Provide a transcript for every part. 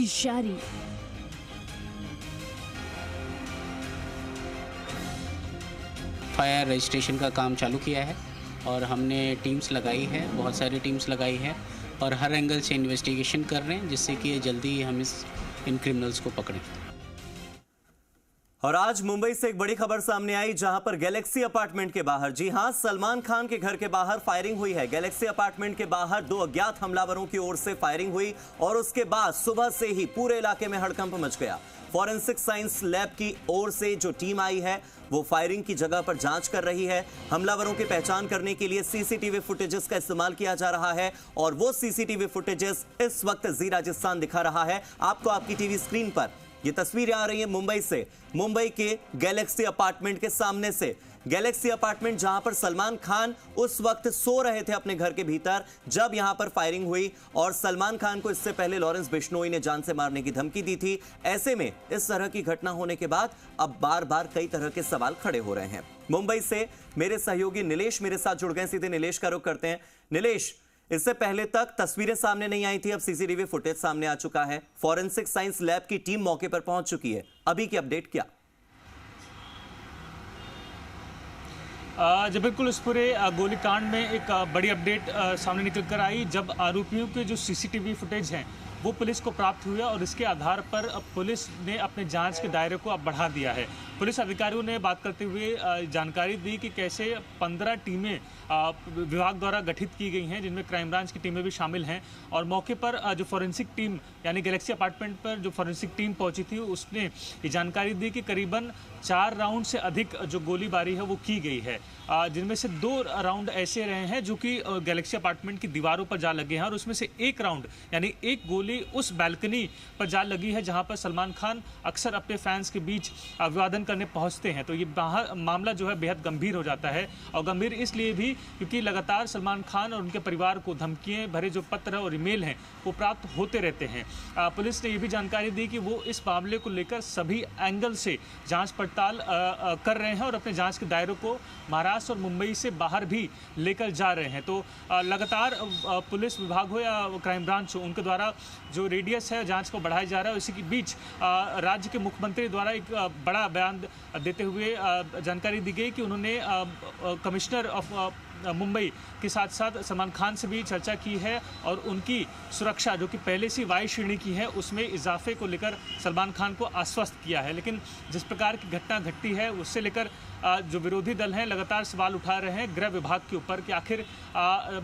तफ्तीश जारी। Fire registration का काम चालू किया है और हमने टीम्स लगाई है, बहुत सारी टीम्स लगाई है और हर एंगल से इन्वेस्टिगेशन कर रहे हैं जिससे कि जल्दी हम इन क्रिमिनल्स को पकड़ें। और आज मुंबई से एक बड़ी खबर सामने आई जहां पर गैलेक्सी अपार्टमेंट के बाहर, जी हां, सलमान खान के घर के बाहर फायरिंग हुई है। गैलेक्सी अपार्टमेंट के बाहर 2 अज्ञात हमलावरों की ओर से फायरिंग हुई और उसके बाद सुबह से ही पूरे इलाके में हड़कंप मच गया। फॉरेंसिक साइंस लैब की ओर से जो टीम आई है वो फायरिंग की जगह पर जांच कर रही है। हमलावरों की पहचान करने के लिए सीसीटीवी फुटेजेस का इस्तेमाल किया जा रहा है और वो सीसीटीवी फुटेजेस इस वक्त जी राजस्थान दिखा रहा है आपको आपकी टीवी स्क्रीन पर। ये तस्वीरें आ रही हैं मुंबई से, मुंबई के गैलेक्सी अपार्टमेंट के सामने से। गैलेक्सी अपार्टमेंट जहां पर सलमान खान उस वक्त सो रहे थे अपने घर के भीतर जब यहां पर फायरिंग हुई और सलमान खान को इससे पहले लॉरेंस बिश्नोई ने जान से मारने की धमकी दी थी। ऐसे में इस तरह की घटना होने के बाद अब बार बार कई तरह के सवाल खड़े हो रहे हैं। मुंबई से मेरे सहयोगी नीलेश मेरे साथ जुड़ गए, सीधे नीलेश का रुख करते हैं। नीलेश, इससे पहले तक तस्वीरें सामने नहीं आई थी, अब सीसीटीवी फुटेज सामने आ चुका है। फॉरेंसिक साइंस लैब की टीम मौके पर पहुंच चुकी है, अभी की अपडेट क्या? जब बिल्कुल इस पूरे गोलीकांड में एक बड़ी अपडेट सामने निकल कर आई जब आरोपियों के जो सीसीटीवी फुटेज हैं वो पुलिस को प्राप्त हुआ और इसके आधार पर पुलिस ने अपने जांच के दायरे को अब बढ़ा दिया है। पुलिस अधिकारियों ने बात करते हुए जानकारी दी कि कैसे 15 टीमें विभाग द्वारा गठित की गई हैं जिनमें क्राइम ब्रांच की टीमें भी शामिल हैं और मौके पर जो फॉरेंसिक टीम यानी गैलेक्सी अपार्टमेंट पर जो फॉरेंसिक टीम पहुंची थी उसने ये जानकारी दी कि करीबन 4 राउंड से अधिक जो गोलीबारी है वो की गई है, जिनमें से 2 राउंड ऐसे रहे हैं जो कि गैलेक्सी अपार्टमेंट की दीवारों पर जा लगे हैं और उसमें से 1 राउंड यानी 1 गोली उस बैल्कनी पर जा लगी है जहां पर सलमान खान अक्सर अपने फैंस के बीच अभिवादन करने पहुंचते हैं। तो ये मामला जो है बेहद गंभीर हो जाता है और गंभीर इसलिए भी क्योंकि लगातार सलमान खान और उनके परिवार को धमकियां भरे जो पत्र और ईमेल हैं वो प्राप्त होते रहते हैं। पुलिस ने ये भी जानकारी दी कि वो इस मामले को लेकर सभी एंगल से जांच पड़ताल कर रहे हैं और अपने जांच के दायरों को महाराष्ट्र और मुंबई से बाहर भी लेकर जा रहे हैं। तो लगातार पुलिस विभाग हो या क्राइम ब्रांच हो उनके द्वारा जो रेडियस है जांच को बढ़ाया जा रहा है। इसी के बीच राज्य के मुख्यमंत्री द्वारा एक बड़ा बयान देते हुए जानकारी दी गई कि उन्होंने कमिश्नर ऑफ मुंबई के साथ साथ सलमान खान से भी चर्चा की है और उनकी सुरक्षा जो कि पहले से वायु श्रेणी की है उसमें इजाफे को लेकर सलमान खान को आश्वस्त किया है। लेकिन जिस प्रकार की घटना घटती है उससे लेकर जो विरोधी दल हैं लगातार सवाल उठा रहे हैं गृह विभाग के ऊपर कि आखिर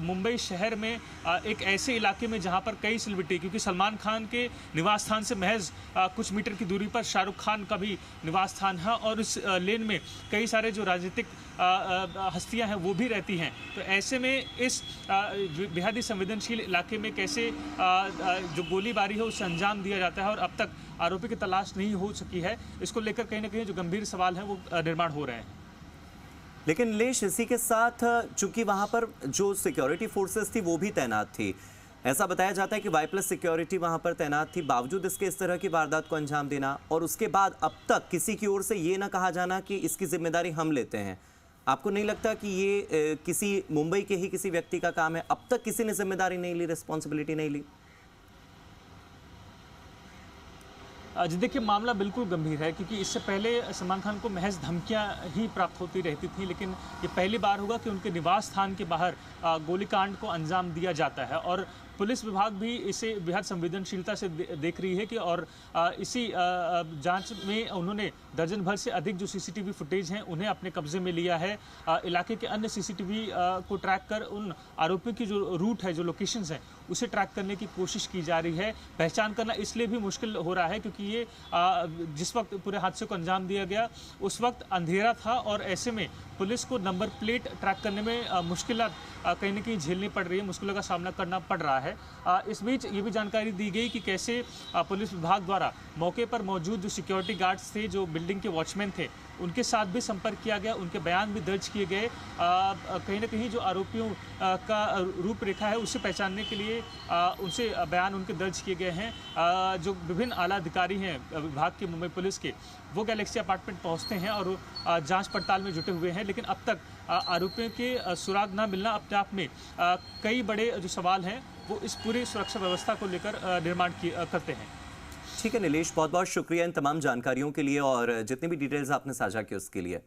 मुंबई शहर में एक ऐसे इलाके में जहां पर कई सेलिब्रिटी, क्योंकि सलमान खान के निवास स्थान से महज कुछ मीटर की दूरी पर शाहरुख खान का भी निवास स्थान है और इस लेन में कई सारे जो राजनीतिक हस्तियां हैं वो भी रहती हैं। तो ऐसे में इस बेहद ही संवेदनशील इलाके में कैसे जो गोलीबारी है उसे अंजाम दिया जाता है और अब तक आरोपी की तलाश नहीं हो सकी है, इसको लेकर कहीं ना कहीं जो गंभीर सवाल हैं वो निर्माण हो रहे हैं। लेकिन लेश, इसी के साथ चूंकि वहां पर जो सिक्योरिटी फोर्सेस थी वो भी तैनात थी, ऐसा बताया जाता है कि वाई+ सिक्योरिटी वहां पर तैनात थी, बावजूद इसके इस तरह की वारदात को अंजाम देना और उसके बाद अब तक किसी की ओर से ये ना कहा जाना कि इसकी जिम्मेदारी हम लेते हैं। आपको नहीं लगता कि ये किसी मुंबई के ही किसी व्यक्ति का काम है? अब तक किसी ने जिम्मेदारी नहीं ली, रिस्पॉन्सिबिलिटी नहीं ली? जी देखिए, मामला बिल्कुल गंभीर है क्योंकि इससे पहले सलमान खान को महज धमकियां ही प्राप्त होती रहती थी, लेकिन ये पहली बार होगा कि उनके निवास स्थान के बाहर गोलीकांड को अंजाम दिया जाता है और पुलिस विभाग भी इसे बेहद संवेदनशीलता से देख रही है कि और इसी जांच में उन्होंने दर्जन भर से अधिक जो सीसीटीवी फुटेज हैं उन्हें अपने कब्जे में लिया है। इलाके के अन्य सीसीटीवी को ट्रैक कर उन आरोपियों की जो रूट है, जो लोकेशंस हैं, उसे ट्रैक करने की कोशिश की जा रही है। पहचान करना इसलिए भी मुश्किल हो रहा है क्योंकि ये जिस वक्त पूरे हादसे को अंजाम दिया गया उस वक्त अंधेरा था और ऐसे में पुलिस को नंबर प्लेट ट्रैक करने में मुश्किलात कहीं ना कहीं झेलनी पड़ रही है, मुश्किलों का सामना करना पड़ रहा है। इस बीच ये भी जानकारी दी गई कि कैसे पुलिस विभाग द्वारा मौके पर मौजूद जो सिक्योरिटी गार्ड्स थे, जो बिल्डिंग के वॉचमैन थे, उनके साथ भी संपर्क किया गया, उनके बयान भी दर्ज किए गए। कहीं ना कहीं जो आरोपियों का रूपरेखा है उसे पहचानने के लिए उनसे बयान उनके दर्ज किए गए हैं। जो विभिन्न आला अधिकारी हैं विभाग के, मुंबई पुलिस के, वो गैलेक्सी अपार्टमेंट पहुंचते हैं और जांच पड़ताल में जुटे हुए हैं, लेकिन अब तक आरोपियों के सुराग न मिलना अपने आप में कई बड़े जो सवाल हैं वो इस पूरी सुरक्षा व्यवस्था को लेकर निर्माण करते हैं। ठीक है नीलेश, बहुत बहुत शुक्रिया इन तमाम जानकारियों के लिए और जितनी भी डिटेल्स आपने साझा की उसके लिए।